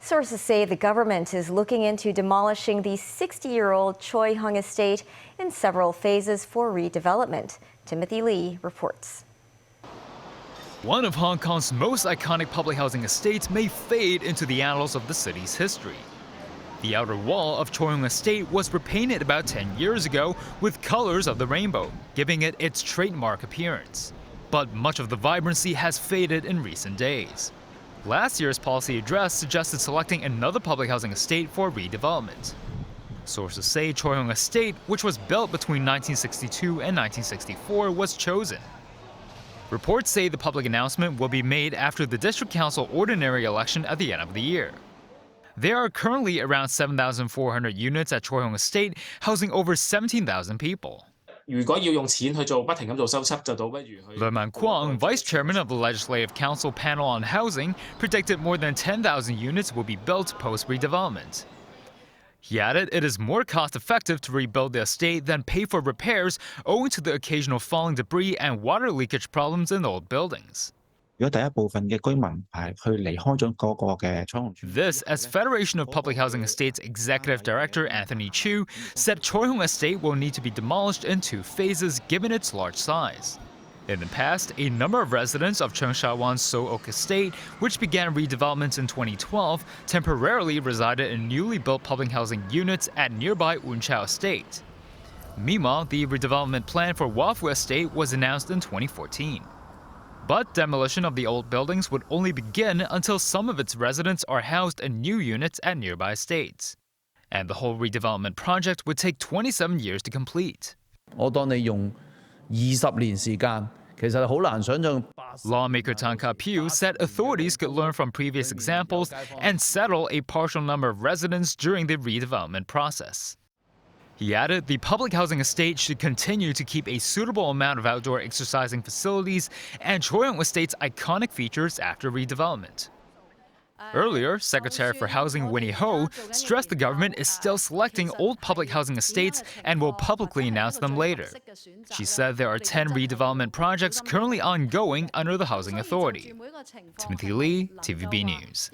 Sources say the government is looking into demolishing the 60-year-old Choi Hung Estate in several phases for redevelopment. Timothy Lee reports. One of Hong Kong's most iconic public housing estates may fade into the annals of the city's history. The outer wall of Choi Hung Estate was repainted about 10 years ago with colors of the rainbow, giving it its trademark appearance. But much of the vibrancy has faded in recent days. Last year's policy address suggested selecting another public housing estate for redevelopment. Sources say Choi Hung Estate, which was built between 1962 and 1964, was chosen. Reports say the public announcement will be made after the District Council ordinary election at the end of the year. There are currently around 7,400 units at Choi Hung Estate, housing over 17,000 people. Le Man Kwong, vice chairman of the Legislative Council panel on housing, predicted more than 10,000 units will be built post-redevelopment. He added it is more cost-effective to rebuild the estate than pay for repairs owing to the occasional falling debris and water leakage problems in old buildings. This, as Federation of Public Housing Estates Executive Director Anthony Chu said Choi Hung Estate will need to be demolished in 2 phases given its large size. In the past, a number of residents of Cheung Sha Wan's So Oak Estate, which began redevelopment in 2012, temporarily resided in newly built public housing units at nearby Un Chau Estate. Meanwhile, the redevelopment plan for Wafu Estate was announced in 2014. But demolition of the old buildings would only begin until some of its residents are housed in new units at nearby estates. And the whole redevelopment project would take 27 years to complete. Lawmaker Tan Ka-Piu said authorities could learn from previous examples and settle a partial number of residents during the redevelopment process. He added the public housing estate should continue to keep a suitable amount of outdoor exercising facilities and Choi Hung Estate's iconic features after redevelopment. Earlier, Secretary for Housing Winnie Ho stressed the government is still selecting old public housing estates and will publicly announce them later. She said there are 10 redevelopment projects currently ongoing under the Housing Authority. Timothy Lee, TVB News.